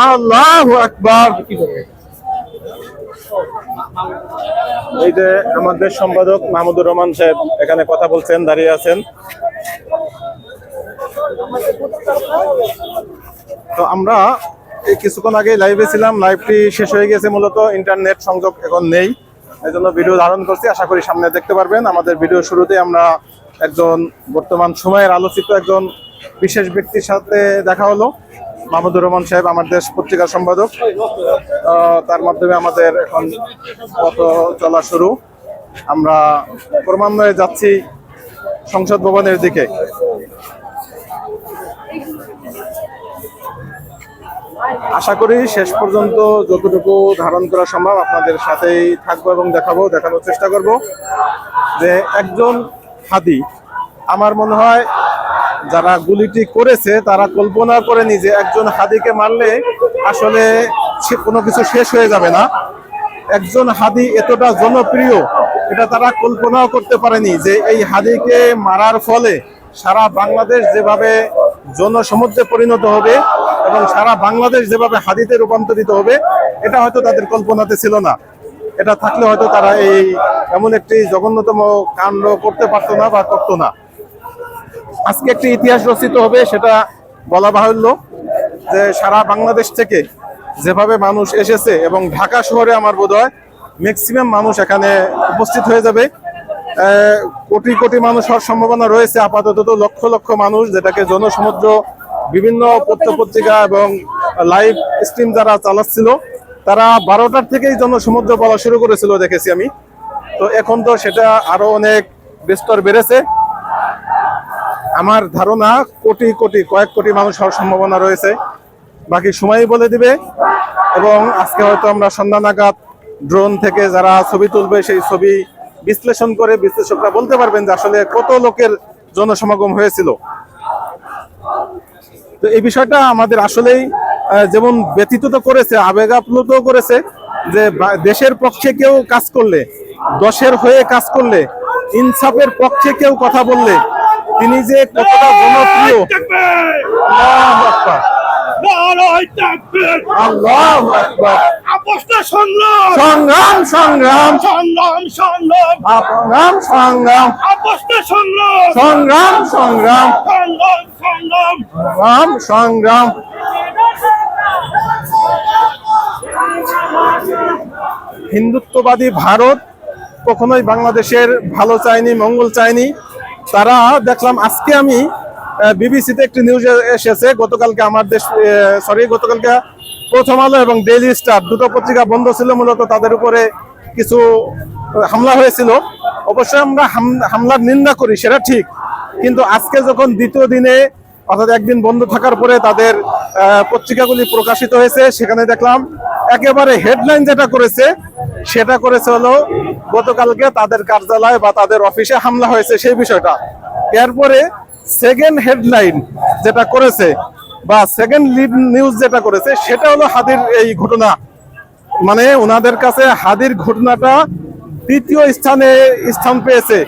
আল্লাহু আকবার। এই যে আমাদের সম্পাদক মাহমুদুর রহমান সাহেব এখানে কথা বলছেন, দাঁড়িয়ে আছেন। তো আমরা কিছুক্ষণ আগে লাইভে ছিলাম, লাইভটি শেষ হয়ে গেছে, মূলত ইন্টারনেট সংযোগ এখন নেই, এই জন্য ভিডিও ধারণ করছি। আশা করি সামনে দেখতে পারবেন। আমাদের ভিডিও শুরুতে আমরা একজন বর্তমান সময়ের আলোচিত একজন বিশেষ ব্যক্তির সাথে দেখা হলো, মাহমুদুর রহমান সাহেব, আমার দেশ পত্রিকার সম্পাদক। তার মাধ্যমে আমাদের এখন পথ চলা শুরু। আমরা ক্রমান্বয়ে যাচ্ছি সংসদ ভবনের দিকে। আশা করি শেষ পর্যন্ত যতটুকু ধারণ করা সম্ভব আপনাদের সাথেই থাকবো এবং দেখানোর চেষ্টা করব যে একজন হাদি, আমার মনে হয় যারা গুলিটি করেছে তারা কল্পনা করেনি যে একজন হাদিকে মারলে আসলে কোনো কিছু শেষ হয়ে যাবে না। একজন হাদি এতটা জনপ্রিয় এটা তারা কল্পনাও করতে পারেনি যে এই হাদিকে মারার ফলে সারা বাংলাদেশ যেভাবে জনসমুদ্রে পরিণত হবে এবং সারা বাংলাদেশ যেভাবে হাদিতে রূপান্তরিত হবে, এটা হয়তো তাদের কল্পনাতে ছিল না। এটা থাকলে হয়তো তারা এই এমন একটি জঘন্যতম কাণ্ড করতে পারতো না বা করতো না। আজকে একটি ইতিহাস রচিত হবে, সেটা বলা বাহুল্য যে সারা বাংলাদেশ থেকে যেভাবে মানুষ এসেছে এবং ঢাকা শহরে আমার বোধহয় ম্যাক্সিমাম মানুষ এখানে উপস্থিত হয়ে যাবে। কোটি কোটি মানুষ হওয়ার সম্ভাবনা রয়েছে। আপাতত লক্ষ লক্ষ মানুষ, যেটাকে জনসমুদ্র বিভিন্ন পত্রিকা এবং লাইভ স্ট্রিম যারা চালাচ্ছিল তারা 12টার থেকেই জনসমুদ্র বলা শুরু করেছিল, দেখেছি আমি। তো এখন তো সেটা আরো অনেক বিস্তর বেড়েছে। আমার ধারণা কয়েক কোটি মানুষ হওয়ার সম্ভাবনা রয়েছে, বাকি সময়ই বলে দিবে। এবং আজকে হয়তো আমরা সন্ধ্যা নাগাদ ড্রোন থেকে যারা ছবি তুলবে সেই ছবি বিশ্লেষণ করে বিশ্লেষকরা বলতে পারবেন যে আসলে কত লোকের জনসমাগম হয়েছিল। তো এই বিষয়টা আমাদের আসলেই যেমন ব্যথিত তো করেছে, আবেগ আপ্লুত করেছে যে দেশের পক্ষে কেউ কাজ করলে, দশের হয়ে কাজ করলে, ইনসাফের পক্ষে কেউ কথা বললে তিনি যে কতটা জনপ্রিয়। আল্লাহু আকবার, আল্লাহু আকবার। সংগ্রাম সংগ্রাম সংগ্রাম সংগ্রাম সংগ্রাম সংগ্রাম সংগ্রাম। হিন্দুত্ববাদী ভারত কখনোই বাংলাদেশের ভালো চায়নি, মঙ্গল চায়নি। তারা দেখলাম আজকে আমি বিবিসিতে একটি নিউজ এসেছে, গতকালকে প্রথম আলো এবং ডেইলি স্টার দুটো পত্রিকা বন্ধ ছিল, মূলত তাদের উপরে কিছু হামলা হয়েছিল। অবশ্যই আমরা হামলার নিন্দা করি, সেটা ঠিক, কিন্তু আজকে যখন দ্বিতীয় দিনে অর্থাৎ একদিন বন্ধ থাকার পরে তাদের পত্রিকাগুলি প্রকাশিত হয়েছে, সেখানে দেখলাম একেবারে হেডলাইন যেটা করেছে হলো গতকালকে তাদের কার্যালয় বা তাদের অফিসে হামলা হয়েছে সেই বিষয়টা। এরপরে সেকেন্ড হেডলাইন যেটা করেছে বা সেকেন্ড লিড নিউজ যেটা করেছে সেটা হলো হাদির এই ঘটনা। মানে ওনাদের কাছে হাদির ঘটনাটা দ্বিতীয় স্থান পেয়েছে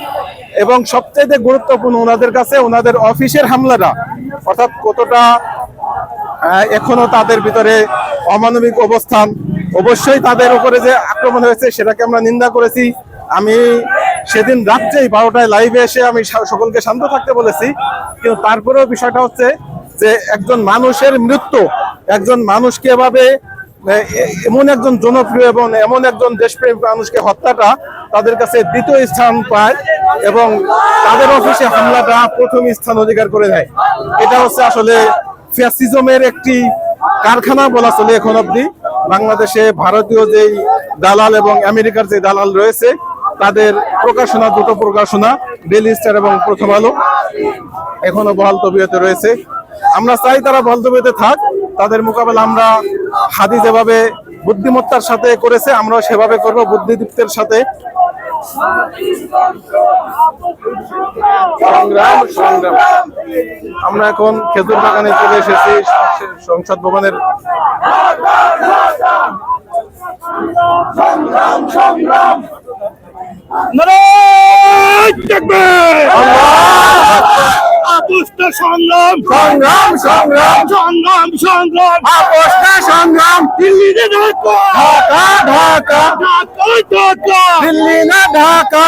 এবং সবচেয়ে গুরুত্বপূর্ণ ওনাদের কাছে ওনাদের অফিসের হামলাটা, অর্থাৎ কতটা এখনো তাদের ভিতরে অমানবিক অবস্থান। অবশ্যই তাদের উপরে যে আক্রমণ হয়েছে সেটাকে আমরা নিন্দা করেছি। আমি সেদিন রাত্রেই 12টায় লাইভে এসে আমি সকলকে শান্ত থাকতে বলেছি, কিন্তু তারপরেও বিষয়টা হচ্ছে যে একজন মানুষের মৃত্যু, একজন মানুষকে এভাবে এমন একজন জনপ্রিয় এবং এমন একজন দেশপ্রেমিক মানুষকে হত্যাটা তাদের কাছে দ্বিতীয় স্থান পায় এবং তাদের অফিসে হামলাটা প্রথম স্থান অধিকার করে নেয়। এটা হচ্ছে আসলে ফ্যাসিজমের একটি কারখানা বলা চলে এখন অব্দি। বাংলাদেশে ভারতীয় যেই দালাল এবং আমেরিকার যে দালাল রয়েছে তাদের প্রকাশনা, দুটো প্রকাশনা ডেইলি স্টার এবং প্রথম আলো এখনো বহাল তবিয়তে রয়েছে। আমরা চাই তারা বহাল তবিয়তে থাক, তাদের মোকাবেলা আমরা হাদি যেভাবে বুদ্ধিমত্তার সাথে করেছে আমরাও সেভাবে করব, বুদ্ধিদীপ্তের সাথে। সংগ্রাম সংগ্রাম। আমরা এখন খেজুর বাগানে চলে এসেছি, সংসদ ভবনের। সংগ্রাম সংগ্রাম। আপোষটা সংগ্রাম সংগ্রাম সংগ্রাম সংগ্রাম সংগ্রাম আপোষটা সংগ্রাম দিল্লিতে ঢাকা ঢাকা ঢাকা ঢাকা ঢাকা দিল্লি না ঢাকা।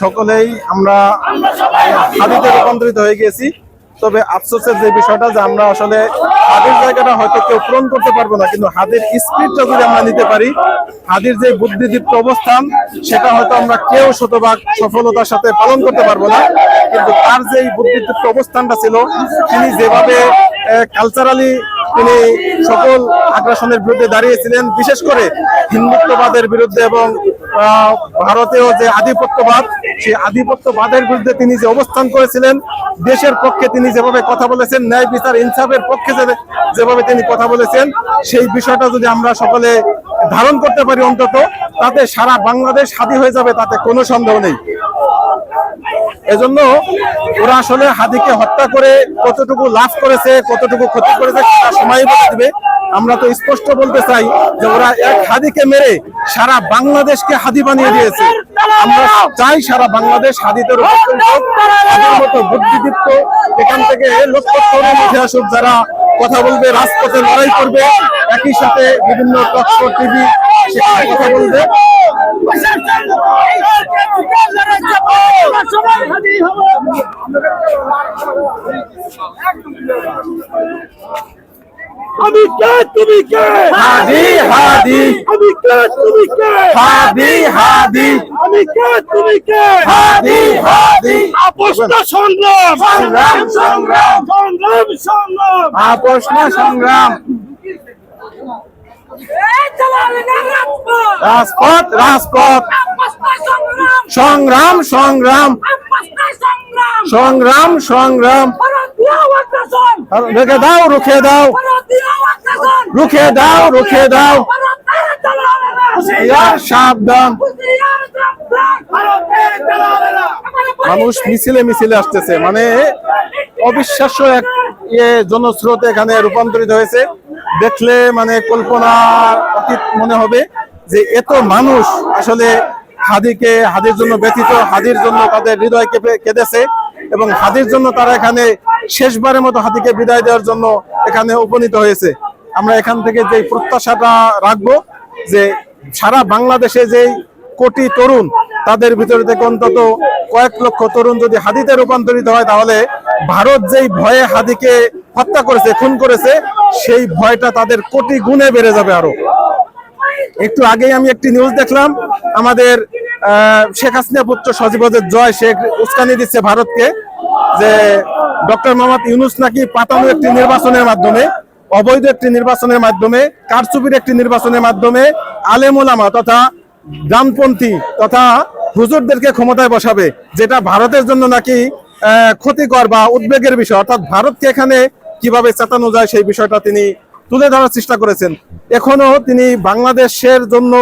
সকলেই আমরা হাদিতে রূপান্তরিত হয়ে গেছি। তবে আফসোসের যে বিষয়টা যে আমরা আসলে হাদির জায়গাটা হয়তো কেউ পূরণ করতে পারবো না, কিন্তু হাদির স্পিরিটটা যদি আমরা নিতে পারি, হাদির যে বুদ্ধিদীপ্ত অবস্থান সেটা হয়তো আমরা কেউ শতভাগ সফলতার সাথে পালন করতে পারবো না, কিন্তু তার যে বুদ্ধিদীপ্ত অবস্থানটা ছিল, তিনি যেভাবে কালচারালি তিনি সকল আগ্রাসনের বিরুদ্ধে দাঁড়িয়েছিলেন, বিশেষ করে হিন্দুত্ববাদের বিরুদ্ধে এবং ভারতীয় যে আধিপত্যবাদ, সেই আধিপত্যবাদের বিরুদ্ধে তিনি যে অবস্থান করেছিলেন, দেশের পক্ষে তিনি যেভাবে কথা বলেছেন, ন্যায় বিচার ইনসাফের পক্ষে যেভাবে তিনি কথা বলেছেন, সেই বিষয়টা যদি আমরা সকলে ধারণ করতে পারি অন্তত, তাতে সারা বাংলাদেশ হাদি হয়ে যাবে, তাতে কোনো সন্দেহ নেই। এজন্য ওরা আসলে হাদিকে হত্যা করে কতটুকু লাভ করেছে, কতটুকু ক্ষতি করেছে সেটা সময় বলে দিবে। আমরা তো স্পষ্ট বলতে চাই যে ওরা এক হাদিকে মেরে সারা বাংলাদেশকে হাদি বানিয়ে দিয়েছে। আমরা চাই সারা বাংলাদেশ হাদিতে মতো বুদ্ধিদীপ্ত এখান থেকে লক্ষ তরুণ উঠে আসুক, যারা কথা বলবে, রাজপথে লড়াই করবে, একই সাথে বিভিন্ন টক শো, টিভি সেখানে কথা বলবে। আমি কে তুমি কে হাদি হাদি আমি কে তুমি কে হাদি হাদি আমি কে তুমি কে হাদি হাদি আপোষটা সংগ্রাম সংগ্রাম সংগ্রাম সংগ্রাম সংগ্রাম আপোষ না সংগ্রাম। রাজপথ রাজপথ সংগ্রাম সংগ্রাম সংগ্রাম সংগ্রাম। রুখে দাও রুখে দাও রুখে দাও রুখে দাও। সাবধান। মানুষ মিছিলে মিছিলে আসতেছে, মানে অবিশ্বাস্য এক জনস্রোত এখানে রূপান্তরিত হয়েছে। দেখলে মানে কল্পনার অতীত মনে হবে যে এত মানুষ আসলে হাদির জন্য ব্যথিত, হাদির জন্য তাদের হৃদয় কেঁদেছে এবং হাদির জন্য তারা এখানে শেষবারের মতো হাদিকে বিদায় দেওয়ার জন্য এখানে উপনীত হয়েছে। আমরা এখান থেকে যে প্রত্যাশাটা রাখবো যে সারা বাংলাদেশে যেই কোটি তরুণ, তাদের ভিতরে থেকে অন্তত কয়েক লক্ষ তরুণ যদি হাদিতে রূপান্তরিত হয়, তাহলে ভারত যেই ভয়ে হাদিকে হত্যা করেছে, খুন করেছে, সেই ভয়টা তাদের কোটি গুণে বেড়ে যাবে আরো। একটু আগেই আমি একটি নিউজ দেখলাম, আমাদের শেখ হাসিনা পুত্র সজীবদের জয় শেখ উস্কানি দিচ্ছে ভারতকে, যে ডক্টর মোহাম্মদ ইউনূস নাকি পাতানো একটি নির্বাচনের মাধ্যমে, অবৈধ একটি নির্বাচনের মাধ্যমে, কারচুপির একটি নির্বাচনের মাধ্যমে আলেম ওলামা তথা ডানপন্থী তথা হুজুরদেরকে ক্ষমতায় বসাবে, যেটা ভারতের জন্য নাকি ক্ষতিকর বা উদ্বেগের বিষয়। অর্থাৎ ভারতকে এখানে কিভাবে চেতানো যায় সেই বিষয়টা তিনি তুলে ধরার চেষ্টা করেছেন। এখনো তিনি বাংলাদেশের জন্য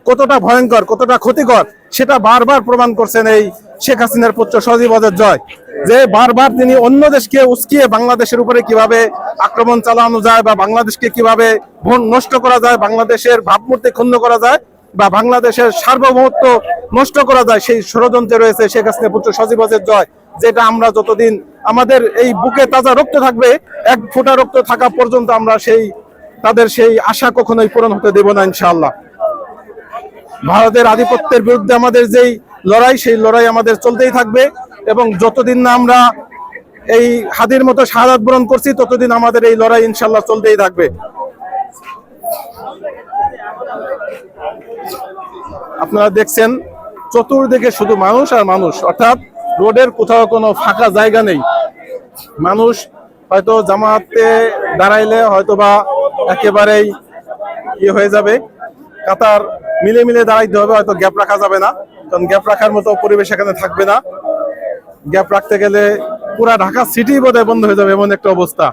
কতটা ভয়ঙ্কর, কতটা ক্ষতিকর সেটা বারবার প্রমাণ করছেন এই শেখ হাসিনার পুত্র সজীবদের জয়, যে বারবার তিনি অন্য দেশকে উস্কিয়ে বাংলাদেশের উপরে কিভাবে আক্রমণ চালানো যায় বা বাংলাদেশকে কিভাবে নষ্ট করা যায়, বাংলাদেশের ভাবমূর্তি ক্ষুণ্ণ করা যায় বা বাংলাদেশের সার্বভৌমত্ব নষ্ট করা যায়, সেই ষড়যন্ত্রে রয়েছে শেখ হাসিনা পুত্র সজীবদের জয়, যেটা আমরা যতদিন আমাদের এই বুকে তাজা রক্ত থাকবে, এক ফোঁটা রক্ত থাকা পর্যন্ত আমরা তাদের সেই আশা কখনোই পূরণ হতে দেব না ইনশাআল্লাহ। ভারতের আধিপত্যের বিরুদ্ধে আমাদের যেই লড়াই, সেই লড়াই আমাদের চলতেই থাকবে এবং যতদিন না আমরা এই হাদির মতো শাহাদাত বরণ করছি, ততদিন আমাদের এই লড়াই ইনশাআল্লাহ চলতেই থাকবে। আপনারা দেখছেন চতুর্দিকে শুধু মানুষ আর মানুষ, অর্থাৎ রোডের কোথাও কোনো ফাঁকা জায়গা নেই। মানুষ হয়তো জামাতে দাঁড়াইলে হয়তো বা একেবারেই হয়ে যাবে, কাতার মিলে মিলে দাঁড়াইতে হবে, হয়তো গ্যাপ রাখা যাবে না, কারণ গ্যাপ রাখার মতো পরিবেশ এখানে থাকবে না। গ্যাপ রাখতে গেলে পুরা ঢাকা সিটি বোধহয় বন্ধ হয়ে যাবে, এমন একটা অবস্থা।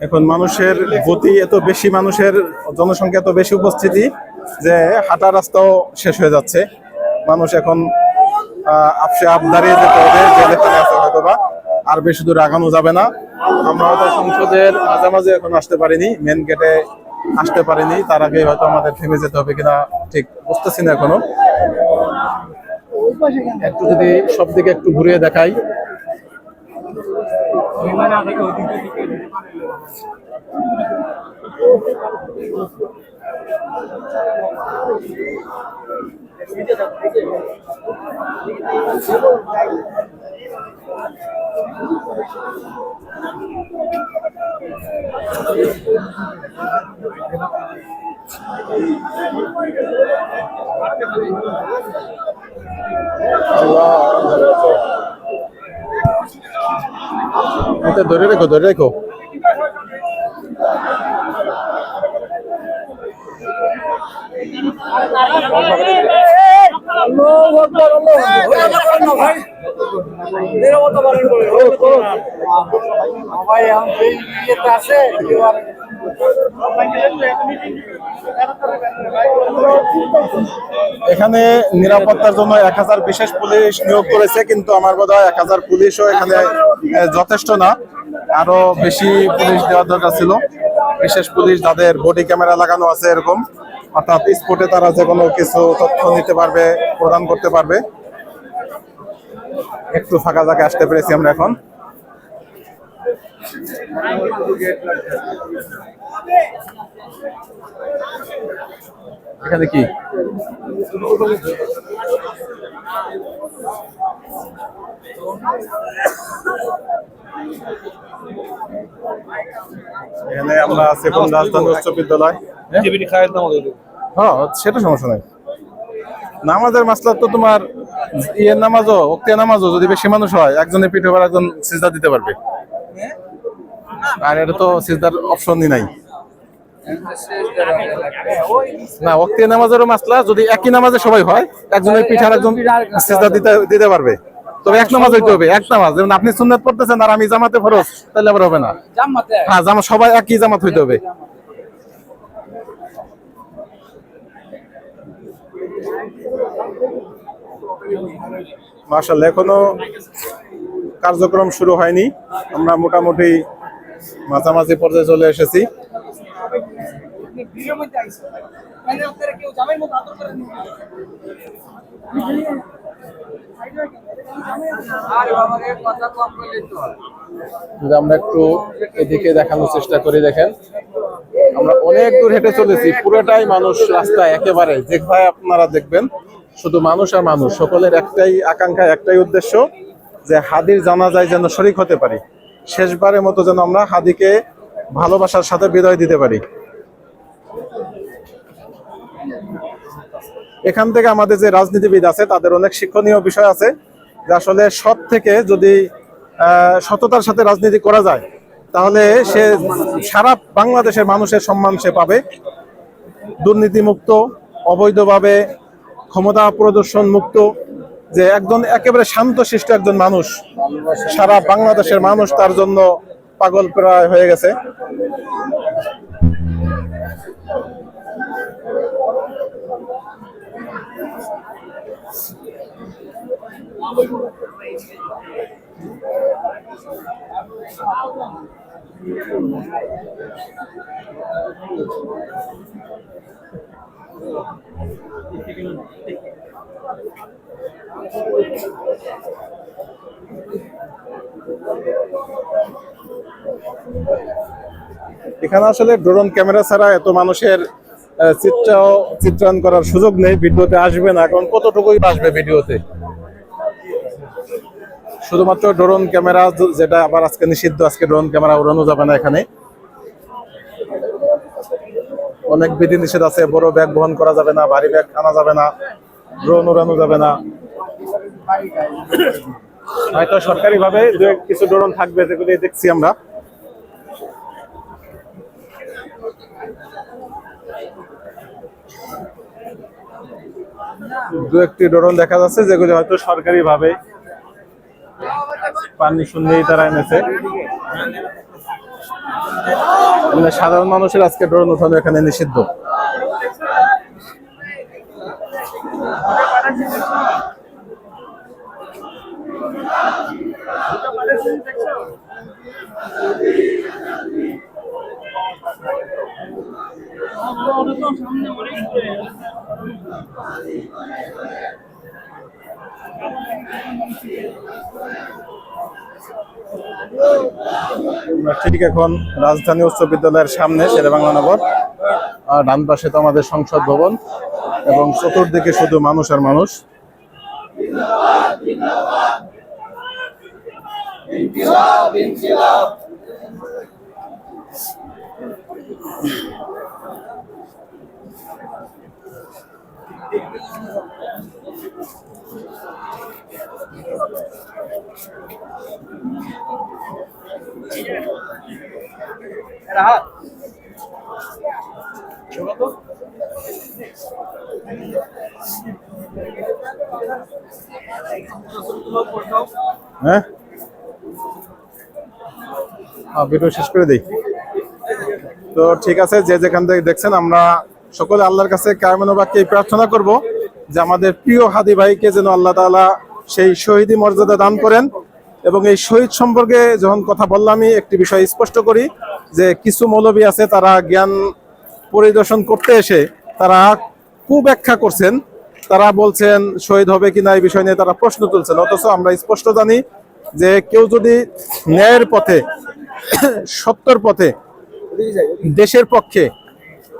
এখন মানুষের গতি এত বেশি, মানুষের জনসংখ্যা এত বেশি উপস্থিতি যে হাঁটা রাস্তাও শেষ হয়ে যাচ্ছে। মানুষ এখন আপসে আপ দাঁড়িয়ে যেতে হবে, যে যেখানে আছে হয়তো বা আর বেশি দূর আগানো যাবে না। আমরা হয়তো সংসদের মাঝামাঝি এখন আসতে পারিনি, মেন গেটে আসতে পারিনি, তার আগে হয়তো আমাদের থেমে যেতে হবে কিনা ঠিক বুঝতেছি না এখনো। একটু যদি সব দিকে একটু ঘুরিয়ে দেখাই, এটা ধরে রেখো, ধরে রেখো। এখানে নিরাপত্তার জন্য 1000 বিশেষ পুলিশ নিয়োগ করেছে, কিন্তু আমার বোধ হয় 1000 পুলিশও এখানে যথেষ্ট না, আরো বেশি পুলিশ দেওয়ার দরকার ছিল। বিশেষ পুলিশ যাদের বডি ক্যামেরা লাগানো আছে এরকম, অর্থাৎ স্পটে তারা যে কোনো কিছু তথ্য নিতে পারবে, প্রদান করতে পারবে। একটু ফাঁকা জায়গায় আসতে পেরেছি আমরা এখন। এখানে কি এখানে আমরা আছি কোন রাজধানী উচ্চ বিদ্যালয়। হ্যাঁ, সেটা সমস্যা নাই। নামাজের মাসলা তো তোমার ইয়ের নামাজও, ওক্তিয়া নামাজও যদি বেশি মানুষ হয়, একজনের পিঠে আবার একজন সিজদা দিতে পারবে, আর এটা তো সিজদার অপশনই নাই। না, ওক্তিয়া নামাজেরও মাসলা যদি একই নামাজে সবাই হয়, একজনের পিঠে আর একজন সিজদা দিতে পারবে, তবে এক নামাজ হইতে হবে। এক নামাজ, যেমন আপনি সুন্নাত পড়তেছেন আর আমি জামাতে ফরজ, তাহলে আবার হবে না। হ্যাঁ, জামাত সবাই একই জামাত হইতে হবে। মাশাআল্লাহ, এখনো কার্যক্রম শুরু হয়নি, আমরা মোটামুটি মাঝামাঝি পর্যায়ে চলে এসেছি। আমরা একটু এদিকে দেখানোর চেষ্টা করি। দেখেন, আমরা অনেক দূর হেঁটে চলেছি, পুরোটাই মানুষ রাস্তায়, একেবারে যেভাবে আপনারা দেখবেন শুধু মানুষ আর মানুষ। সকলের একটাই আকাঙ্ক্ষা, একটাই উদ্দেশ্য, যে হাদির জানাজায় যেন শরীক হতে পারি, শেষবারের মতো যেন আমরা হাদিকে ভালোবাসার সাথে বিদায় দিতে পারি। এখান থেকে আমাদের যে রাজনীতিবিদ আছে তাদের অনেক শিক্ষণীয় বিষয় আছে, যে আসলে সৎ থেকে যদি সততার সাথে রাজনীতি করা যায়, তাহলে সে সারা বাংলাদেশের মানুষের সম্মান সে পাবে। দুর্নীতিমুক্ত, অবৈধভাবে ক্ষমতা প্রদর্শন মুক্ত, যে একজন একেবারে শান্তশিষ্ট একজন মানুষ, সারা বাংলাদেশের মানুষ তার জন্য পাগল প্রায় হয়ে গেছে। এখানে আসলে ড্রোন ক্যামেরা ছাড়া এত মানুষের চিত্রায়ন করার সুযোগ নেই, ভিডিওতে আসবে না, কারণ কতটুকুই আসবে ভিডিওতে। শুধুমাত্র ড্রোন ক্যামেরা, যেটা আবার আজকে নিষিদ্ধ, আজকে ড্রোন ক্যামেরা উড়ানো যাবে না এখানে। অনেক বিধি নিষেধ আছে, বড় ব্যাগ বহন করা যাবে না, ভারী ব্যাগ আনা যাবে না, ড্রোন উড়ানো যাবে না। হয়তো সরকারি ভাবে কিছু ড্রোন থাকবে, যেগুলি দেখছি আমরা। দু একটি ড্রোন দেখা যাচ্ছে যেগুলি হয়তো সরকারি ভাবে পারমিশন নিয়েই তারা এনেছে। সাধারণ মানুষের আজকে ড্রোন উঠানো এখানে নিষিদ্ধ। ঠিক এখন রাজধানী উচ্চ বিদ্যালয়ের সামনে শেরেবাংলা নগর, আর ডান পাশে তো আমাদের সংসদ ভবন এবং চতুর্দিকে শুধু মানুষ আর মানুষ। হ্যাঁ, ভিডিও শেষ করে দিই। তো ঠিক আছে, যে যেখান থেকে দেখছেন, আমরা সকলে আল্লাহর কাছে কায়মানুবাক্যে প্রার্থনা করব যে আমাদের প্রিয় হাদি ভাইকে যেন আল্লাহ তাআলা সেই শহীদি মর্যাদা দান করেন। এবং এই শহীদ সম্পর্কে যখন কথা বললামই একটি বিষয় স্পষ্ট করি, যে কিছু মৌলবী আছে তারা জ্ঞান পরিদর্শন করতে এসে তারা কুব্যাখ্যা করছেন। তারা বলছেন শহীদ হবে কিনা এই বিষয় নিয়ে তারা প্রশ্ন তুলছেন, অথচ আমরা স্পষ্ট জানি যে কেউ যদি ন্যায়ের পথে, সত্যের পথে, দেশের পক্ষে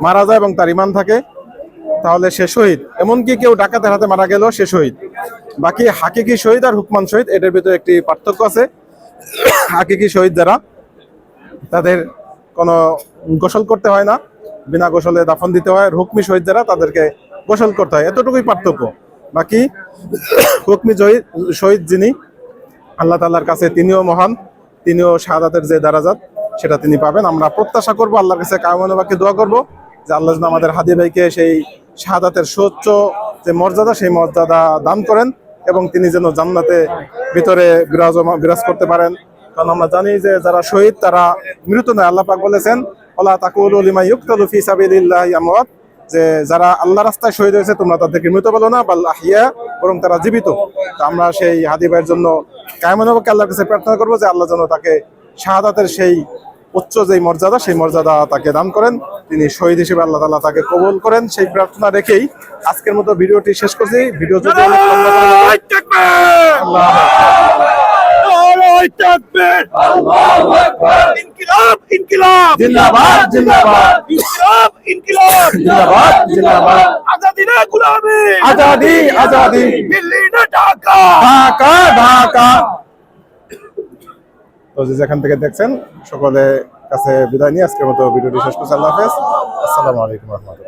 মারা যায় এবং তার ঈমান থাকে, তাহলে সে শহীদ। এমনকি কেউ ডাকাতের হাতে মারা গেলেও সে শহীদ। বাকি হাকিকি শহীদ আর হুকমান শহীদ, এটার ভিতরে একটি পার্থক্য আছে। হাকিকি শহীদ যারা, তাদের কোনো গোসল করতে হয় না, বিনা গোসলে দাফন দিতে হয়। আর হুকমি শহীদ যারা, তাদেরকে গোসল করতে হয়, এতটুকুই পার্থক্য। বাকি হুকমি শহীদ যিনি, আল্লাহ তাআলার কাছে তিনিও মহান, তিনিও শাহাদাতের যে দারাজাত সেটা তিনি পাবেন। আমরা প্রত্যাশা করব, আল্লাহর কাছে কায়মানুবাক্যে দোয়া করব যে আল্লাহ যেন আমাদের হাদি ভাইকে সেই শাহাদাতের সর্বোচ্চ যে মর্যাদা, সেই মর্যাদা দান করেন এবং তিনি যেন জান্নাতে ভিতরে বিরাজ করতে পারেন। কারণ আমরা জানি যে যারা শহীদ তারা মৃত নয়। আল্লাহ পাক বলেছেন, ওয়ালা তাকুলু লিমান ইউকতালু ফি সাবিলিল্লাহি আমওয়াত, যে যারা আল্লাহ রাস্তায় শহীদ হয়েছে তোমরা তাদেরকে মৃত বলো না, বাল আহিয়া, বরং তারা জীবিত। তো আমরা সেই হাদি ভাইয়ের জন্য কায়মানুবাক্যে আল্লাহর কাছে প্রার্থনা করবো যে আল্লাহ যেন তাকে শাহাদাতের সেই উচ্চ যেই মর্যাদা, সেই মর্যাদা তাকে দান করেন, তিনি শহীদ হিসেবে আল্লাহ তাআলা তাকে কবুল করেন। সেই প্রার্থনা রেখেই আজকের মতো ভিডিওটি শেষ করছি। ভিডিও যদি অনেক লম্বা করে আল্লাহ আল্লাহু আকবার। ইনকিলাব ইনকিলাব জিন্দাবাদ জিন্দাবাদ ইনকিলাব ইনকিলাব জিন্দাবাদ জিন্দাবাদ। আজাদি না গুলামি, আজাদি আজাদি, দিল্লি না ঢাকা, ঢাকা ঢাকা। তো যেখান থেকে দেখছেন সকলে কাছে বিদায় নিয়ে আজকের মতো ভিডিওটি শেষ করছি। আল্লাহ হাফেজ, আসসালামু আলাইকুম ওয়া রাহমাতুল্লাহ।